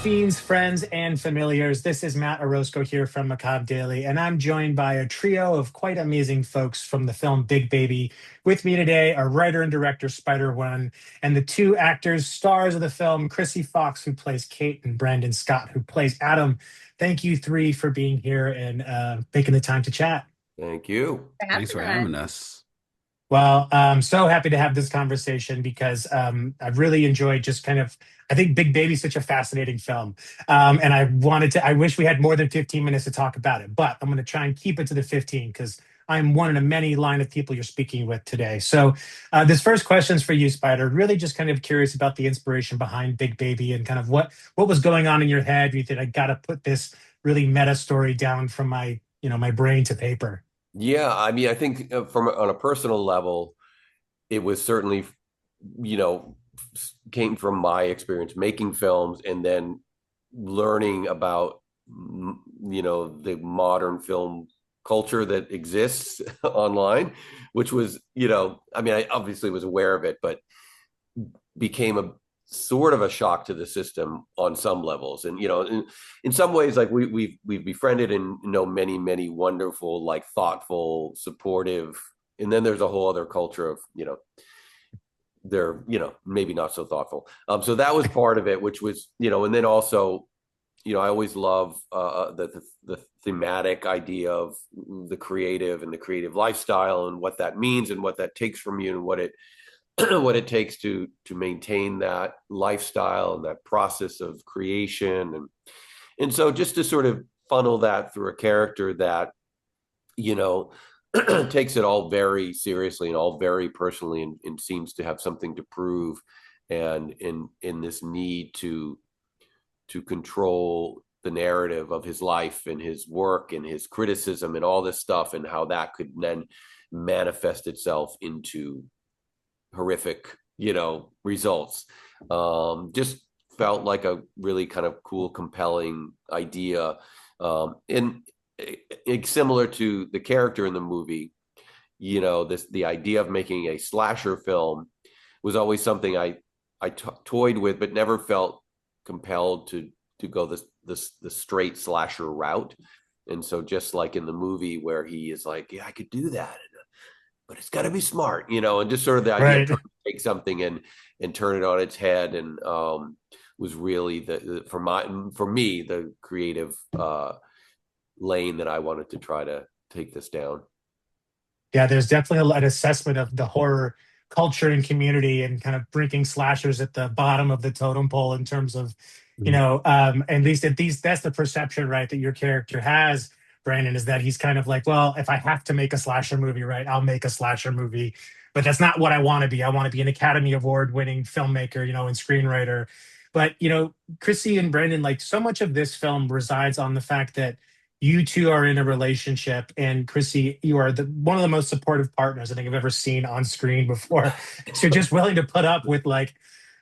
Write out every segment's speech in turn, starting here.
fiends, friends, and familiars. This is Matt Orozco here from Macabre Daily, and I'm joined by a trio of quite amazing folks from the film Big Baby. With me today are writer and director Spider One, and the two actors, stars of the film, Krsy Fox, who plays Kate, and Brandon Scott, who plays Adam. Thank you three for being here and making the time to chat. Thank you. For Thanks having for us. having us. Well, I'm so happy to have this conversation because I've really enjoyed just kind of. I think Big Baby's such a fascinating film, and I wish we had more than 15 minutes to talk about it, but I'm going to try and keep it to the 15 because I'm one in a many line of people you're speaking with today. So, this first question is for you, Spider. Really, just kind of curious about the inspiration behind Big Baby and kind of what was going on in your head. You think I got to put this really meta story down from my brain to paper. Yeah, I mean, I think from on a personal level, it was certainly, you know, came from my experience making films and then learning about, the modern film culture that exists online, which was, I mean, I obviously was aware of it, but became a sort of a shock to the system on some levels. And in some ways, like we've befriended and know many wonderful, like thoughtful, supportive, and then there's a whole other culture of they're maybe not so thoughtful. So that was part of it, which was and then also I always love the thematic idea of the creative and the creative lifestyle and what that means and what that takes from you and what it what it takes to maintain that lifestyle and that process of creation. And so just to sort of funnel that through a character that you know takes it all very seriously and all very personally, and seems to have something to prove, and in this need to control the narrative of his life and his work and his criticism and all this stuff, and how that could then manifest itself into horrific, results. Just felt like a really kind of cool, compelling idea. And similar to the character in the movie, the idea of making a slasher film was always something I toyed with, but never felt compelled to go the straight slasher route. And so just like in the movie where he is like, yeah, I could do that, but it's got to be smart, and just sort of the idea of Right. trying to take something and turn it on its head, and was really for me the creative lane that I wanted to try to take this down. Yeah, there's definitely an assessment of the horror culture and community and kind of bringing slashers at the bottom of the totem pole in terms of, at least that's the perception, right, that your character has, Brandon, is that he's kind of like, well, if I have to make a slasher movie, right, I'll make a slasher movie. But that's not what I want to be. I want to be an Academy Award winning filmmaker, and screenwriter. But, Chrissy and Brandon, like so much of this film resides on the fact that you two are in a relationship, and Chrissy, you are one of the most supportive partners I think I've ever seen on screen before. So you're just willing to put up with like,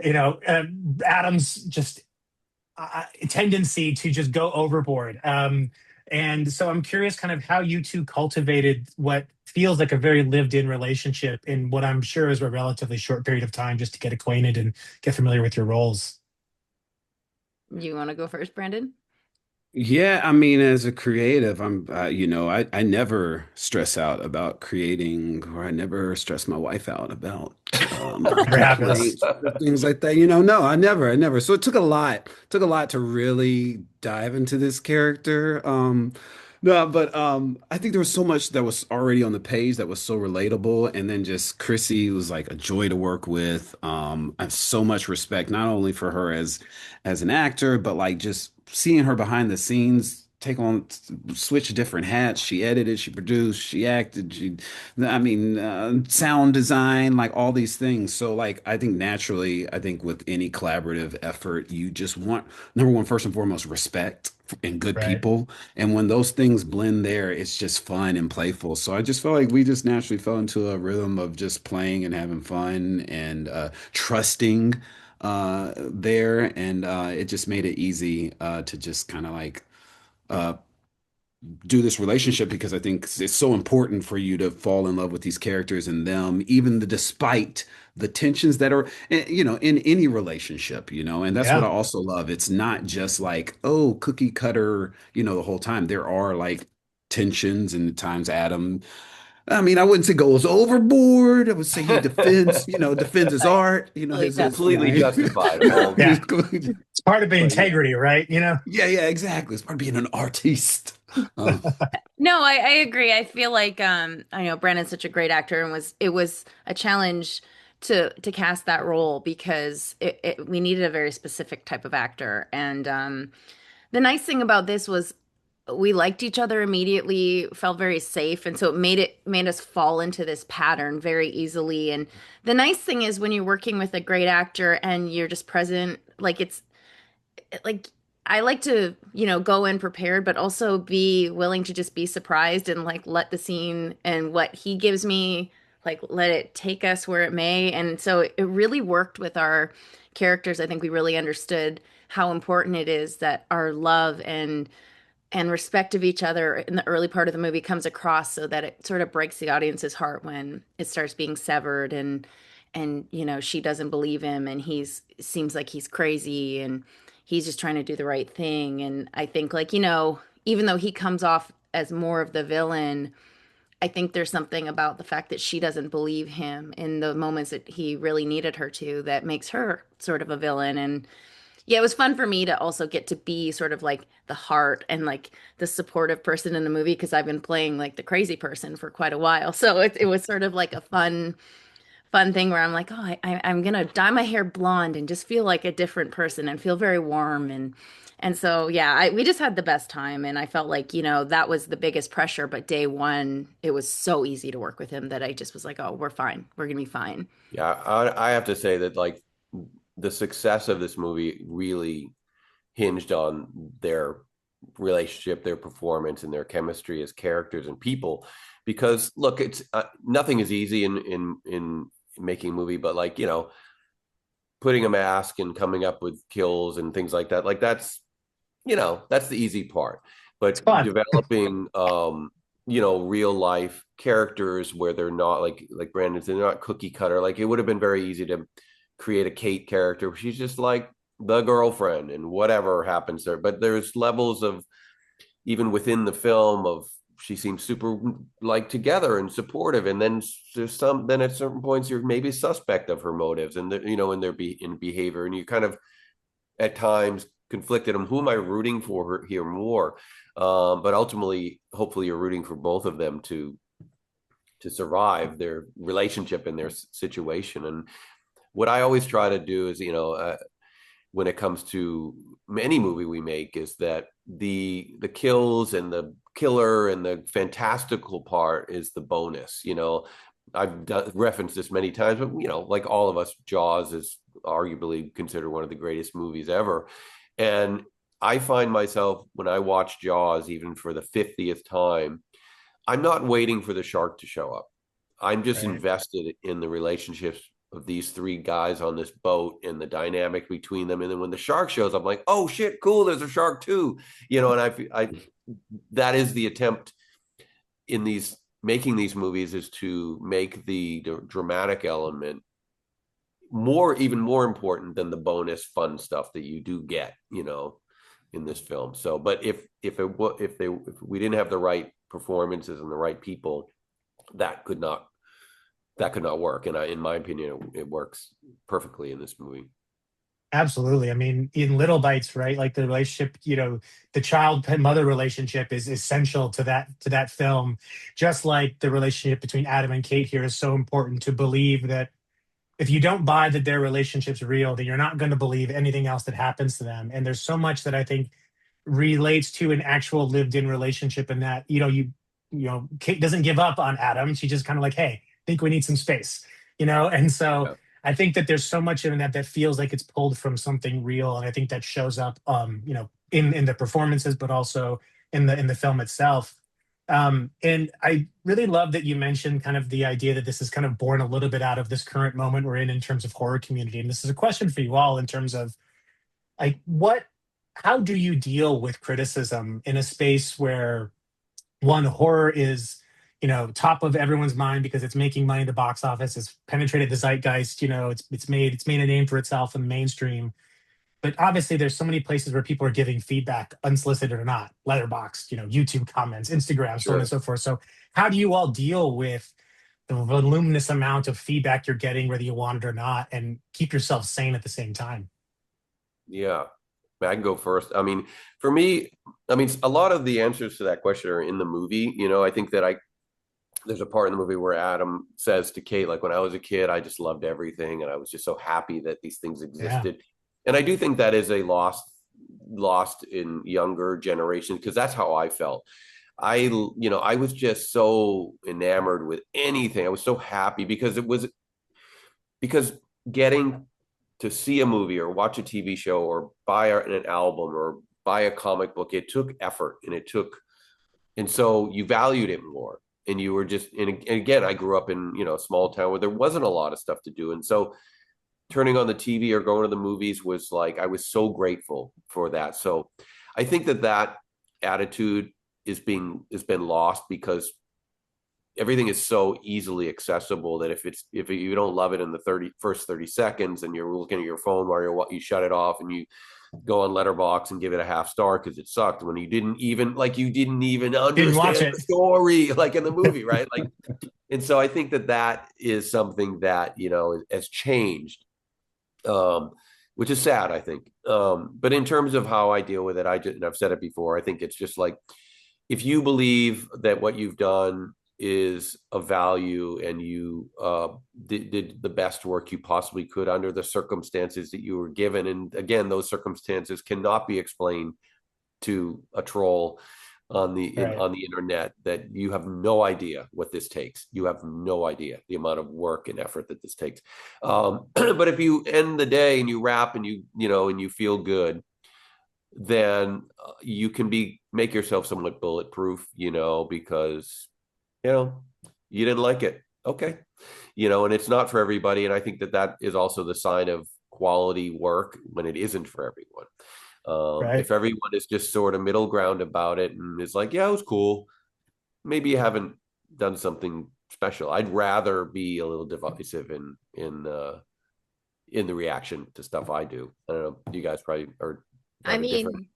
Adam's just tendency to just go overboard. And so I'm curious, kind of how you two cultivated what feels like a very lived-in relationship in what I'm sure is a relatively short period of time, just to get acquainted and get familiar with your roles. You want to go first, Brandon? Yeah, I mean, as a creative, I never stress out about creating, or I never stress my wife out about Never happens. complaints or things like that. No, I never. So it took a lot to really dive into this character. No, but I think there was so much that was already on the page that was so relatable, and then just Chrissy was like a joy to work with. I have so much respect not only for her as an actor, but like just seeing her behind the scenes take on switch different hats. She edited, she produced, she acted, I mean, sound design, like all these things. So like I think naturally, I think with any collaborative effort, you just want number one, first and foremost, respect and good Right. people. And when those things blend there, it's just fun and playful. So I just felt like we just naturally fell into a rhythm of just playing and having fun and trusting there. And it just made it easy to just kind of like uh, do this relationship because I think it's so important for you to fall in love with these characters and them, even despite the tensions that are, in any relationship, and that's what Yeah. I also love. It's not just like, oh, cookie cutter, the whole time. There are like tensions, and at times Adam, I mean, I wouldn't say goes overboard. I would say he defends, defends his Right. art, Fully his, Completely justified. All Yeah. but It's part of the yeah, integrity, right? yeah, yeah, exactly. It's part of being an artist. Uh, No, I agree. I feel like I know Brandon's such a great actor and it was a challenge to cast that role because we needed a very specific type of actor. And the nice thing about this was we liked each other immediately, felt very safe, and so it made us fall into this pattern very easily. And the nice thing is when you're working with a great actor and you're just present, like it's like I like to, go in prepared, but also be willing to just be surprised and like let the scene and what he gives me, like let it take us where it may. And so it really worked with our characters. I think we really understood how important it is that our love and respect of each other in the early part of the movie comes across so that it sort of breaks the audience's heart when it starts being severed and she doesn't believe him and he's seems like he's crazy and he's just trying to do the right thing. And I think like even though he comes off as more of the villain, I think there's something about the fact that she doesn't believe him in the moments that he really needed her to that makes her sort of a villain. And yeah, it was fun for me to also get to be sort of like the heart and like the supportive person in the movie because I've been playing like the crazy person for quite a while. So it was sort of like a fun thing where I'm like, oh, I'm gonna dye my hair blonde and just feel like a different person and feel very warm and so yeah, we just had the best time and I felt like that was the biggest pressure. But day one, it was so easy to work with him that I just was like, oh, we're fine, we're gonna be fine. Yeah, I have to say that like the success of this movie really hinged on their relationship, their performance, and their chemistry as characters and people. Because look, it's nothing is easy in making a movie, but like putting a mask and coming up with kills and things like that, like that's the easy part. It's But fun. developing real life characters where they're not like Brandon said, they're not cookie cutter. Like it would have been very easy to create a Kate character where she's just like the girlfriend and whatever happens there. But there's levels of even within the film of she seems super like together and supportive, and then then at certain points you're maybe suspect of her motives and in their in behavior, and you kind of at times conflicted on who am I rooting for here more. But ultimately, hopefully, you're rooting for both of them to survive their relationship and their situation. And what I always try to do is, when it comes to any movie we make, is that the kills and the killer and the fantastical part is the bonus. I've referenced this many times, but like all of us, Jaws is arguably considered one of the greatest movies ever. And I find myself when I watch Jaws, even for the 50th time, I'm not waiting for the shark to show up. I'm just Right. invested in the relationships of these three guys on this boat and the dynamic between them. And then when the shark shows up, I'm like, oh shit, cool, there's a shark too. And I that is the attempt in these making these movies, is to make the dramatic element even more important than the bonus fun stuff that you do get, in this film. So, but if we didn't have the right performances and the right people, that could not work. And in my opinion, it works perfectly in this movie. Absolutely. I mean, in Little Bites, right? Like the relationship, the child mother relationship is essential to that film. Just like the relationship between Adam and Kate here is so important to believe that if you don't buy that their relationship's real, then you're not going to believe anything else that happens to them. And there's so much that I think relates to an actual lived-in relationship, and that Kate doesn't give up on Adam. She just kind of like, hey, I think we need some space, And so Yeah. I think that there's so much in that feels like it's pulled from something real, and I think that shows up, in the performances, but also in the film itself. And I really love that you mentioned kind of the idea that this is kind of born a little bit out of this current moment we're in terms of horror community. And this is a question for you all in terms of like how do you deal with criticism in a space where one, horror is, top of everyone's mind because it's making money at the box office. It's penetrated the zeitgeist. It's made a name for itself in the mainstream. But obviously, there's so many places where people are giving feedback, unsolicited or not, letterboxd, YouTube comments, Instagram, so on and Sure. so forth. So how do you all deal with the voluminous amount of feedback you're getting, whether you want it or not, and keep yourself sane at the same time? Yeah. I can go first. I mean, for me, I mean, a lot of the answers to that question are in the movie. I think that there's a part in the movie where Adam says to Kate, like, when I was a kid, I just loved everything, and I was just so happy that these things Yeah. existed. And I do think that is a lost in younger generations, because that's how I felt. I was just so enamored with anything. I was so happy because getting to see a movie or watch a TV show or buy an album or buy a comic book, it took effort, and so you valued it more. And you were just, and again, I grew up in, a small town where there wasn't a lot of stuff to do. And so turning on the TV or going to the movies was like, I was so grateful for that. So I think that attitude has been lost because everything is so easily accessible that if you don't love it in the first 30 seconds and you're looking at your phone while you shut it off and you go on Letterbox and give it a half star because it sucked when you didn't even Didn't watch understand it. the story like in the movie, right? Like, and so I think that is something that has changed, which is sad, I think. But in terms of how I deal with it, and I've said it before, I think it's just like, if you believe that what you've done is of value and you did the best work you possibly could under the circumstances that you were given, and again, those circumstances cannot be explained to a troll on Right. the internet, that you have no idea what this takes. You have no idea the amount of work and effort that this takes. But if you end the day and you wrap and and you feel good, then you can make yourself somewhat bulletproof, because you know you didn't like it. Okay. And it's not for everybody. And I think that is also the sign of quality work when it isn't for everyone. Right. If everyone is just sort of middle ground about it and is like, yeah, it was cool, maybe you haven't done something special. I'd rather be a little divisive in the reaction to stuff I do. I don't know. You guys probably I have a different.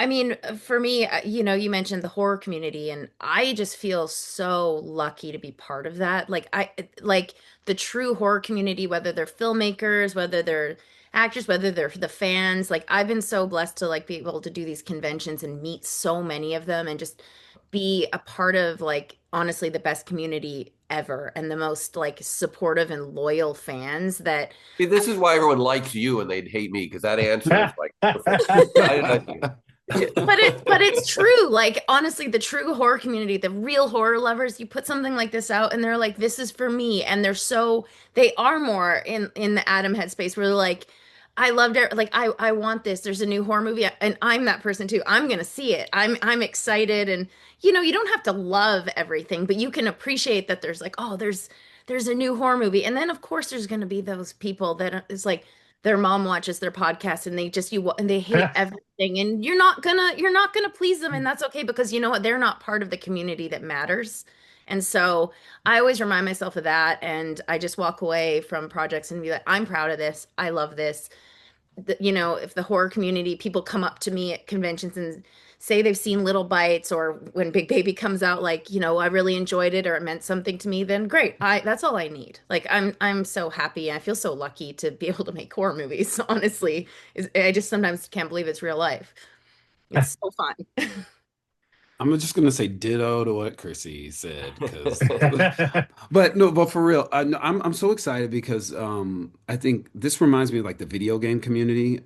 mean, for me, you mentioned the horror community, and I just feel so lucky to be part of that. Like the true horror community, whether they're filmmakers, whether they're actors, whether they're the fans. Like I've been so blessed to like be able to do these conventions and meet so many of them, and just be a part of like honestly the best community ever, and the most like supportive and loyal fans that. See, this is why everyone likes you and they'd hate me, because that answer is like perfect. I like you. But it's true. Like honestly, the true horror community, the real horror lovers, you put something like this out and they're like, this is for me. And they are more in the Adam headspace where they're like, I loved it. Like I want this. There's a new horror movie and I'm that person too. I'm gonna see it. I'm excited. And you don't have to love everything, but you can appreciate that there's like, oh, there's a new horror movie. And then of course there's gonna be those people that is like their mom watches their podcast and and they hate everything, and you're not gonna please them, and that's okay because you know what, they're not part of the community that matters. And so I always remind myself of that, and I just walk away from projects and be like, I'm proud of this, I love this. If the horror community people come up to me at conventions and say they've seen Little Bites, or when Big Baby comes out, like, I really enjoyed it or it meant something to me, then great. That's all I need. Like I'm so happy. I feel so lucky to be able to make horror movies, honestly. I just sometimes can't believe it's real life. It's so fun. I'm just gonna say ditto to what Krsy said, because but no, but for real, no, I'm so excited because I think this reminds me of like the video game community,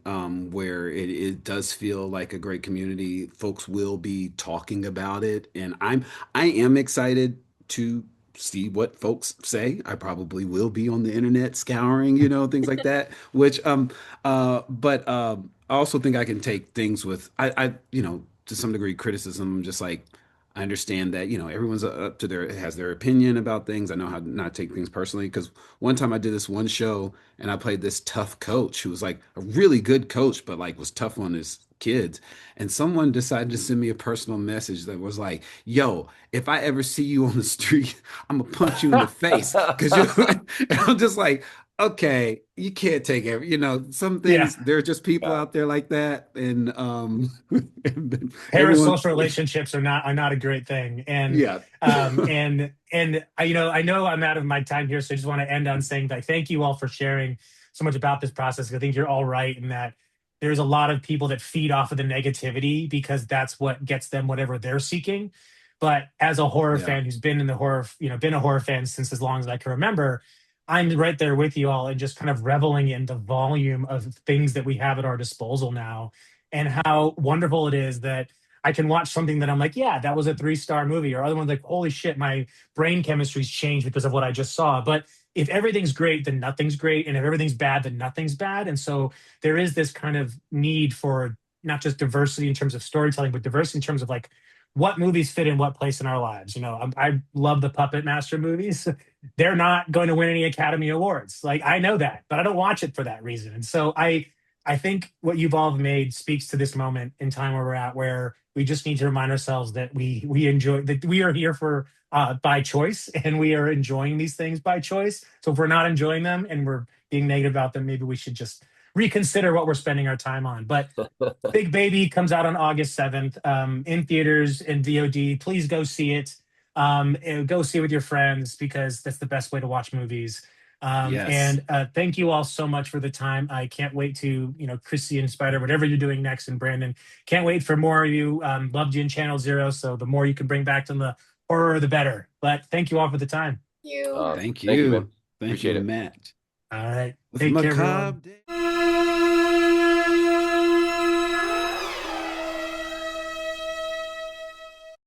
where it does feel like a great community. Folks will be talking about it, and I am excited to see what folks say. I probably will be on the internet scouring, things like that. Which but I also think I can take things with to some degree criticism, just like I understand that everyone's up to has their opinion about things. I know how to not take things personally, because one time I did this one show and I played this tough coach who was like a really good coach but like was tough on his kids. And someone decided to send me a personal message that was like, yo, if I ever see you on the street, I'm gonna punch you in the face. Cause you and I'm just like, okay, you can't take every, some Yeah. things, there are just people Yeah. out there like that. And and everyone, Parasocial relationships are not a great thing. And yeah. I know I'm out of my time here, so I just want to end on saying that I thank you all for sharing so much about this process. I think you're all right in that there's a lot of people that feed off of the negativity because that's what gets them whatever they're seeking. But as a horror Yeah. fan who's been in the horror, been a horror fan since as long as I can remember, I'm right there with you all and just kind of reveling in the volume of things that we have at our disposal now and how wonderful it is that I can watch something that I'm like, yeah, that was a 3-star movie, or other ones like, holy shit, my brain chemistry's changed because of what I just saw. But if everything's great, then nothing's great. And if everything's bad, then nothing's bad. And so there is this kind of need for not just diversity in terms of storytelling, but diversity in terms of like what movies fit in what place in our lives. I love the Puppet Master movies. They're not going to win any Academy Awards. Like I know that, but I don't watch it for that reason. And so I think what you've all made speaks to this moment in time where we're at, where we just need to remind ourselves that we enjoy that we are here for by choice, and we are enjoying these things by choice. So if we're not enjoying them and we're being negative about them, maybe we should just reconsider what we're spending our time on. But Big Baby comes out on August 7th in theaters and VOD. Please go see it. And go see it with your friends because that's the best way to watch movies. Yes. And thank you all so much for the time. I can't wait to, Krsy and Spider, whatever you're doing next, and Brandon, can't wait for more of you. Loved you in Channel Zero. So the more you can bring back to the horror, the better. But thank you all for the time. You. Thank Thank you, man. you. Thank Appreciate you, it. Matt. All right. With Take care, everyone. Macabre Daily.